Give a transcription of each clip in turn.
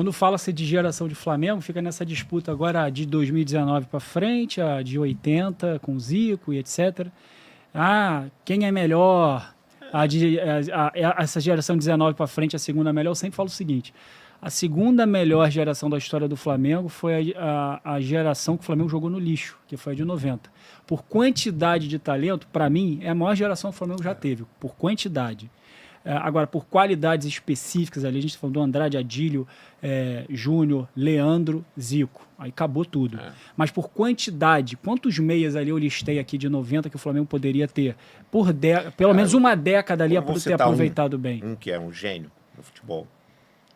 Quando fala-se de geração de Flamengo, fica nessa disputa agora de 2019 para frente, a de 80 com o Zico e etc. Ah, quem é melhor? Essa geração de 19 para frente, a segunda melhor. Eu sempre falo o seguinte: a segunda melhor geração da história do Flamengo foi a geração que o Flamengo jogou no lixo, que foi a de 90. Por quantidade de talento, para mim, é a maior geração que o Flamengo já teve, por quantidade. Agora, por qualidades específicas ali, a gente está falando do Andrade, Adílio, Júnior, Leandro, Zico. Aí acabou tudo. Mas por quantidade, quantos meias ali eu listei aqui de 90 que o Flamengo poderia ter? Pelo menos uma década ali para ter aproveitado bem. Um que é um gênio no futebol.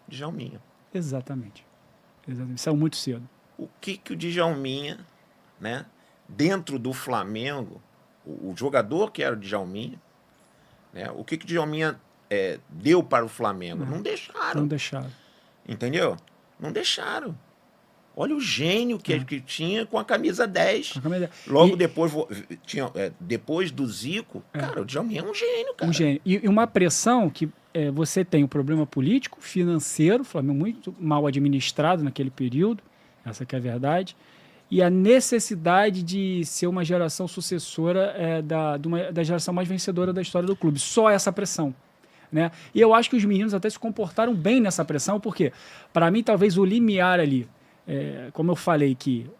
Djalminha. Exatamente. Saiu muito cedo. O que o Djalminha, né, dentro do Flamengo, o jogador que era o Djalminha, né, o que o Djalminha deu para o Flamengo? Não deixaram. Não deixaram. Entendeu? Não deixaram. Olha o gênio que tinha com a camisa 10. Logo depois, depois do Zico, cara, o Djalminha é um gênio, cara. Um gênio. E uma pressão que você tem um problema político, financeiro, o Flamengo muito mal administrado naquele período, essa que é a verdade, e a necessidade de ser uma geração sucessora da geração mais vencedora da história do clube. Só essa pressão. Né? E eu acho que os meninos até se comportaram bem nessa pressão, porque, para mim, talvez o limiar ali, como eu falei que,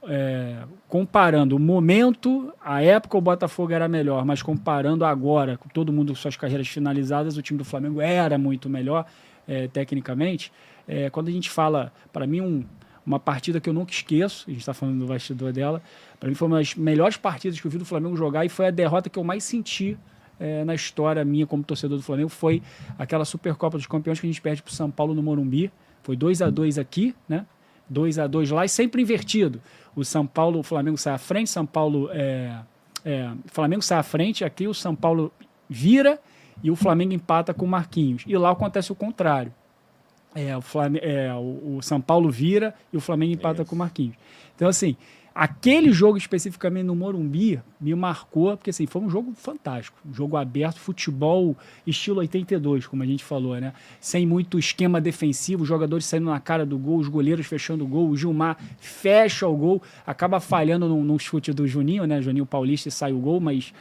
comparando o momento, a época o Botafogo era melhor, mas comparando agora, com todo mundo com suas carreiras finalizadas, o time do Flamengo era muito melhor, tecnicamente. Quando a gente fala, para mim, uma partida que eu nunca esqueço, a gente está falando do bastidor dela, para mim foi uma das melhores partidas que eu vi do Flamengo jogar e foi a derrota que eu mais senti na história minha como torcedor do Flamengo, foi aquela Supercopa dos Campeões que a gente perde para o São Paulo no Morumbi. Foi 2-2 aqui, né? 2-2 lá e sempre invertido. O Flamengo sai à frente, Flamengo sai à frente, aqui o São Paulo vira e o Flamengo empata com o Marquinhos. E lá acontece o contrário. O São Paulo vira e o Flamengo empata com o Marquinhos. Então, assim, aquele jogo especificamente no Morumbi me marcou, porque assim, foi um jogo fantástico, um jogo aberto, futebol estilo 82, como a gente falou, né? Sem muito esquema defensivo, os jogadores saindo na cara do gol, os goleiros fechando o gol, o Gilmar fecha o gol, acaba falhando num chute do Juninho, né? Juninho Paulista, e sai o gol, mas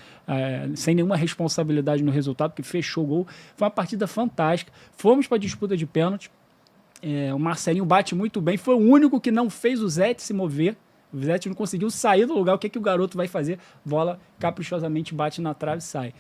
sem nenhuma responsabilidade no resultado, porque fechou o gol. Foi uma partida fantástica. Fomos para a disputa de pênalti. O Marcelinho bate muito bem, foi o único que não fez o Zé se mover. O Zete não conseguiu sair do lugar. O que o garoto vai fazer? Bola caprichosamente bate na trave e sai.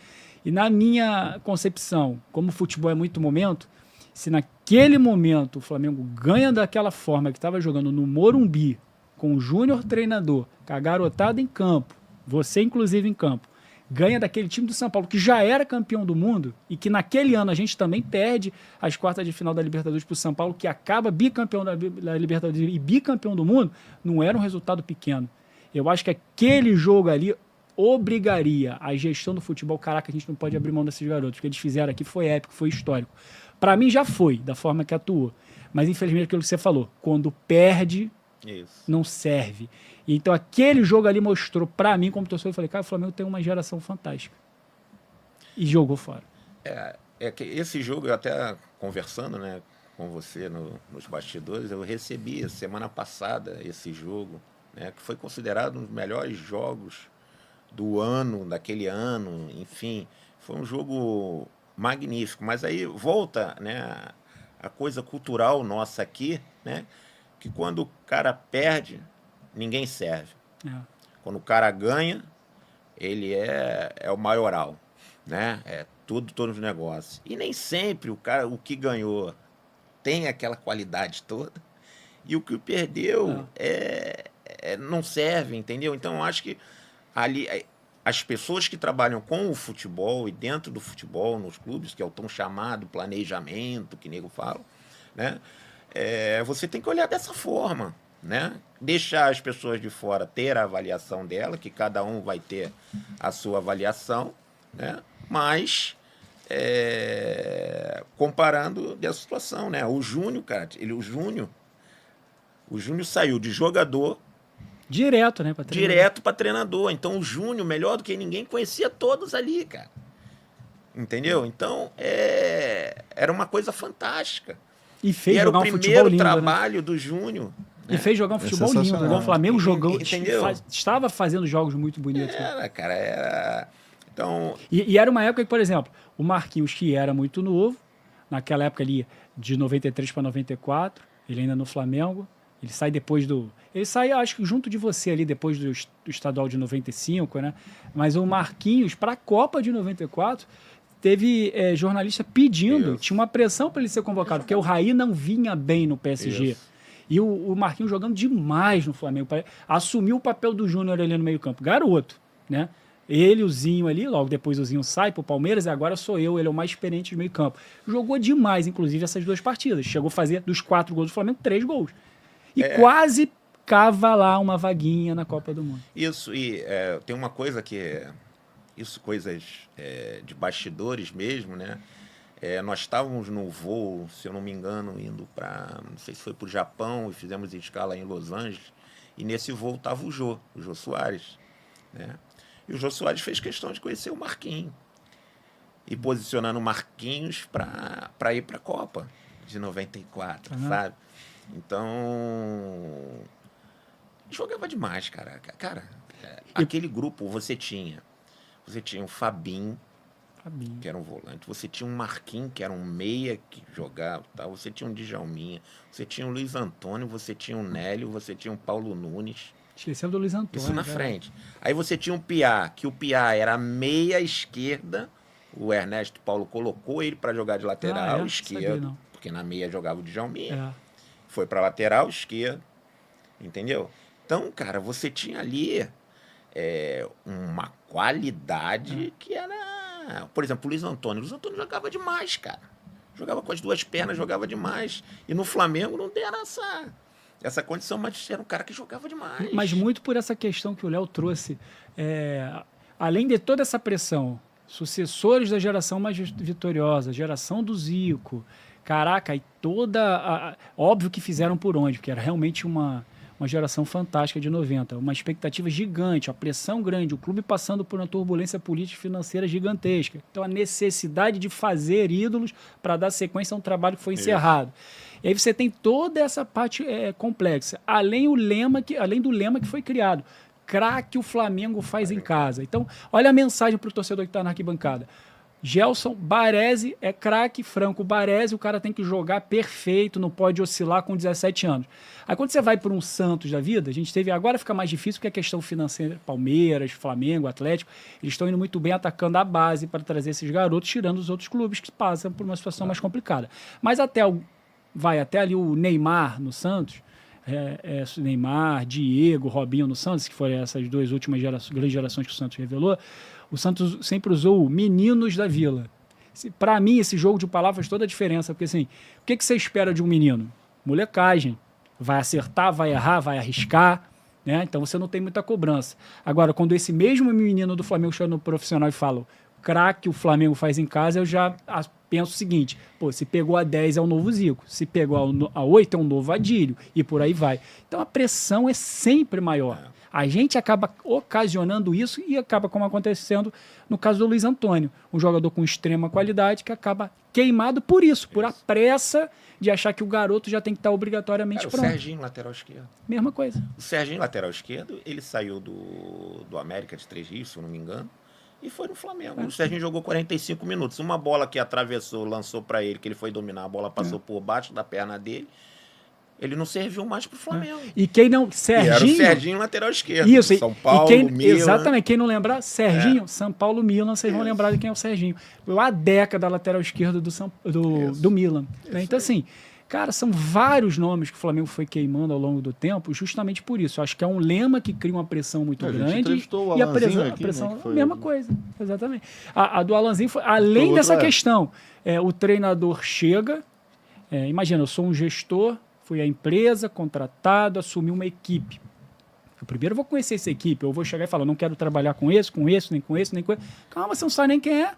E na minha concepção, como o futebol é muito momento, se naquele momento o Flamengo ganha daquela forma que estava jogando no Morumbi, com o Júnior treinador, com a garotada em campo, você inclusive em campo, ganha daquele time do São Paulo, que já era campeão do mundo, e que naquele ano a gente também perde as quartas de final da Libertadores para o São Paulo, que acaba bicampeão da Libertadores e bicampeão do mundo, não era um resultado pequeno. Eu acho que aquele jogo ali obrigaria a gestão do futebol. Caraca, a gente não pode abrir mão desses garotos. O que eles fizeram aqui foi épico, foi histórico. Para mim já foi, da forma que atuou. Mas infelizmente aquilo que você falou, quando perde, não serve. Então aquele jogo ali mostrou pra mim, como torcedor, eu falei, cara, o Flamengo tem uma geração fantástica. E jogou fora. Que esse jogo, eu até conversando, né, com você nos bastidores, eu recebi semana passada esse jogo, né, que foi considerado um dos melhores jogos do ano, daquele ano, enfim, foi um jogo magnífico. Mas aí volta, né, a coisa cultural nossa aqui, né, que quando o cara perde, ninguém serve. Quando o cara ganha, ele é o maioral, né? É todos os negócios. E nem sempre o que ganhou tem aquela qualidade toda, e o que perdeu não serve, entendeu? Então, eu acho que ali as pessoas que trabalham com o futebol e dentro do futebol, nos clubes, que é o tão chamado planejamento, que nego fala, né? Você tem que olhar dessa forma, né? Deixar as pessoas de fora ter a avaliação dela, que cada um vai ter a sua avaliação, né? Mas comparando dessa situação, né? O Júnior, cara, o Júnior saiu de jogador direto, né, para treinador. Então o Júnior, melhor do que ninguém, conhecia todos ali, cara. Entendeu? Então era uma coisa fantástica. E fez E era jogar o um futebol primeiro lindo, né? trabalho do Júnior. E fez jogar um futebol lindo, né? sensacional. O Flamengo jogou, Entendeu? estava fazendo jogos muito bonitos. Né? Era, cara, era... Então, E era uma época que, por exemplo, o Marquinhos, que era muito novo, naquela época ali, de 93 para 94, ele ainda no Flamengo, ele sai depois do... Ele sai, acho que junto de você ali, depois do estadual de 95, né? Mas o Marquinhos, para a Copa de 94, teve jornalista pedindo, tinha uma pressão para ele ser convocado, porque o Raí não vinha bem no PSG. Isso. E o Marquinhos jogando demais no Flamengo. Assumiu o papel do Júnior ali no meio-campo. Garoto, né? Ele, o Zinho ali, logo depois o Zinho sai pro Palmeiras e agora sou eu, ele é o mais experiente do meio-campo. Jogou demais, inclusive, essas 2 partidas. Chegou a fazer, dos 4 gols do Flamengo, 3 gols. E quase cava lá uma vaguinha na Copa do Mundo. isso, e tem uma coisa que... Isso, coisas de bastidores mesmo, né? Nós estávamos no voo, se eu não me engano, indo para... Não sei se foi para o Japão, e fizemos escala em Los Angeles. E nesse voo estava o Jô Soares, né? E o Jô Soares fez questão de conhecer o Marquinhos. E posicionando o Marquinhos para ir para a Copa de 94, sabe? Então, jogava demais, cara. Cara, aquele grupo você tinha o Fabinho, que era um volante. Você tinha um Marquinhos, que era um meia que jogava. Tá? Você tinha um Djalminha. Você tinha o Luiz Antônio. Você tinha o Nélio. Você tinha o Paulo Nunes. Esquecendo do Luiz Antônio. Isso na frente. Aí você tinha um Piá, que o Piá era meia esquerda. O Ernesto Paulo colocou ele para jogar de lateral esquerdo. Porque na meia jogava o Djalminha. Foi para lateral esquerdo. Entendeu? Então, cara, você tinha ali uma qualidade que era... Por exemplo, o Luiz Antônio. O Luiz Antônio jogava demais, cara. Jogava com as 2 pernas, jogava demais. E no Flamengo não tem essa condição, mas era um cara que jogava demais. Mas muito por essa questão que o Léo trouxe. Além de toda essa pressão, sucessores da geração mais vitoriosa, geração do Zico, caraca, e toda... óbvio que fizeram por onde, porque era realmente uma geração fantástica de 90, uma expectativa gigante, a pressão grande, o clube passando por uma turbulência política e financeira gigantesca. Então, a necessidade de fazer ídolos para dar sequência a um trabalho que foi encerrado. E aí você tem toda essa parte complexa, além do lema que foi criado. Craque o Flamengo faz em casa. Então, olha a mensagem para o torcedor que está na arquibancada. Gelson Baresi é craque, Franco Baresi, o cara tem que jogar perfeito, não pode oscilar com 17 anos. Aí quando você vai para um Santos da vida, a gente teve, agora fica mais difícil porque a questão financeira, Palmeiras, Flamengo, Atlético, eles estão indo muito bem atacando a base para trazer esses garotos, tirando os outros clubes que passam por uma situação mais complicada. Mas até ali o Neymar no Santos, Neymar, Diego, Robinho no Santos, que foram essas 2 últimas grandes gerações que o Santos revelou, o Santos sempre usou meninos da vila. Para mim, esse jogo de palavras faz toda a diferença, porque assim, o que você espera de um menino? Molecagem. Vai acertar, vai errar, vai arriscar, né? Então você não tem muita cobrança. Agora, quando esse mesmo menino do Flamengo chega no profissional e fala craque o Flamengo faz em casa, eu já penso o seguinte, se pegou a 10 é o novo Zico, se pegou a 8 é um novo Adílio, e por aí vai. Então a pressão é sempre maior. A gente acaba ocasionando isso e acaba como acontecendo no caso do Luiz Antônio, um jogador com extrema qualidade que acaba queimado por isso, por a pressa de achar que o garoto já tem que estar obrigatoriamente pronto. O Serginho, lateral esquerdo. Mesma coisa. O Serginho, lateral esquerdo, ele saiu do América de Três Rios, se eu não me engano, e foi no Flamengo. O Serginho jogou 45 minutos. Uma bola que atravessou, lançou para ele, que ele foi dominar, a bola passou por baixo da perna dele. Ele não serviu mais pro Flamengo. E quem não... Serginho... E era o Serginho, lateral esquerdo. Isso. São Paulo, Milan. Exatamente. Quem não lembrar, Serginho, São Paulo, Milan, vocês vão lembrar de quem é o Serginho. A década lateral esquerdo do Milan. Né? Então, assim, cara, são vários nomes que o Flamengo foi queimando ao longo do tempo, justamente por isso. Eu acho que é um lema que cria uma pressão muito grande. O E a pressão né, a mesma coisa. Exatamente. A do Alanzinho foi... Além dessa questão, o treinador chega... imagina, eu sou um gestor... Fui à empresa, contratado, assumi uma equipe. Eu primeiro vou conhecer essa equipe. Eu vou chegar e falar, não quero trabalhar com esse, nem com esse. Calma, você não sabe nem quem é.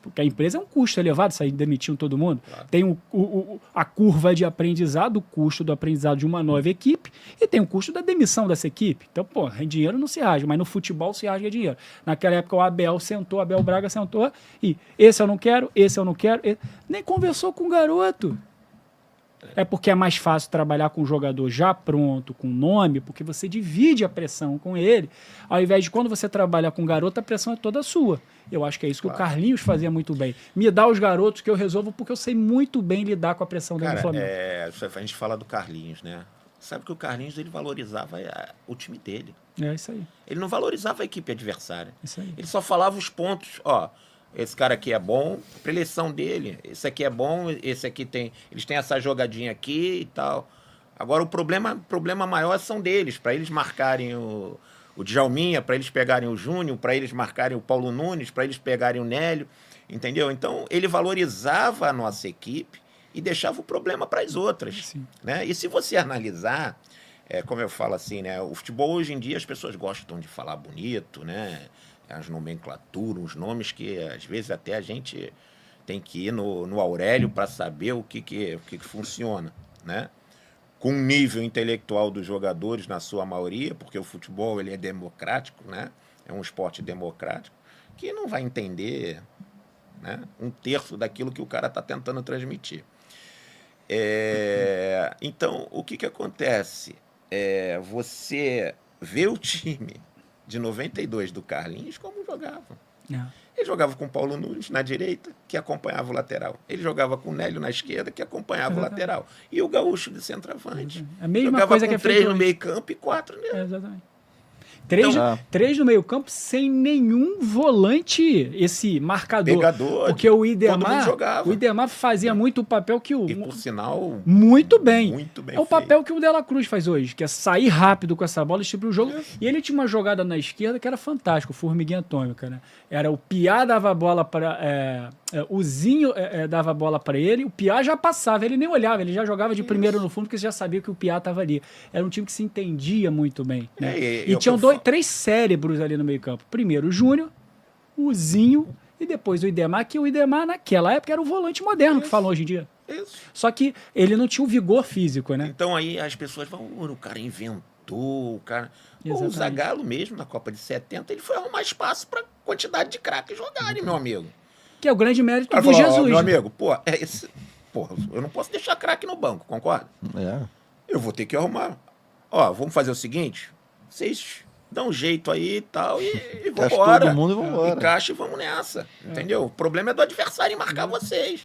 Porque a empresa é um custo elevado, sair demitindo todo mundo. Claro. Tem a curva de aprendizado, o custo do aprendizado de uma nova equipe, e tem o custo da demissão dessa equipe. Então, dinheiro não se rasga, mas no futebol se rasga dinheiro. Naquela época o Abel Braga sentou, e esse eu não quero. Nem conversou com o garoto. É porque é mais fácil trabalhar com um jogador já pronto, com nome, porque você divide a pressão com ele, ao invés de quando você trabalha com garoto, a pressão é toda sua. Eu acho que é isso que o Carlinhos fazia muito bem. Me dá os garotos que eu resolvo, porque eu sei muito bem lidar com a pressão dentro do Flamengo. A gente fala do Carlinhos, né? Sabe que o Carlinhos ele valorizava o time dele. É isso aí. Ele não valorizava a equipe adversária. Isso aí. Ele só falava os pontos, ó. Esse cara aqui é bom, para eleição dele. Esse aqui é bom, esse aqui tem. Eles têm essa jogadinha aqui e tal. Agora o problema maior são deles, para eles marcarem o Djalminha, para eles pegarem o Júnior, para eles marcarem o Paulo Nunes, para eles pegarem o Nélio, entendeu? Então ele valorizava a nossa equipe e deixava o problema para as outras, né? E se você analisar, como eu falo assim, né? O futebol hoje em dia as pessoas gostam de falar bonito, né? As nomenclaturas, os nomes que às vezes até a gente tem que ir no Aurélio para saber o que funciona, né? Com o nível intelectual dos jogadores na sua maioria, porque o futebol ele é democrático, né? É um esporte democrático, que não vai entender, né, um terço daquilo que o cara está tentando transmitir. Então, o que acontece? Você vê o time de 92 do Carlinhos como jogava. Ele jogava com o Paulo Nunes na direita, que acompanhava o lateral. Ele jogava com o Nélio na esquerda, que acompanhava o lateral. E o Gaúcho de centroavante. A mesma jogava coisa com que é 3 feito no hoje. meio campo e 4 nele. Exatamente. Três no meio campo sem nenhum volante, esse marcador. Pegador. Porque o Todo mundo Idemar, jogava. fazia muito o papel que o... E por sinal... Muito bem. Muito bem é o papel que o De La Cruz faz hoje, que é sair rápido com essa bola e distribuir o jogo. E ele tinha uma jogada na esquerda que era fantástica, formiguinha atômica, né? Era o Piá dava a bola para... o Zinho dava a bola para ele, o Piá já passava, ele nem olhava, ele já jogava de primeiro no fundo, porque você já sabia que o Piá estava ali. Era um time que se entendia muito bem. Né? E tinham três cérebros ali no meio campo. Primeiro o Júnior, o Zinho e depois o Idemar, que o Idemar naquela época era o volante moderno que falam hoje em dia. Isso. Só que ele não tinha o vigor físico, né? Então aí as pessoas vão, o cara inventou, o cara... Exatamente. O Zagallo mesmo, na Copa de 70, ele foi arrumar espaço para quantidade de craques jogarem, meu amigo. Que é o grande mérito do falou, Jesus. Meu né? amigo, eu não posso deixar craque no banco, concorda? Eu vou ter que arrumar. Vamos fazer o seguinte, vocês dão um jeito aí e tal, e vambora. Todo mundo e vambora. Encaixa e vamos nessa, entendeu? O problema é do adversário em marcar vocês.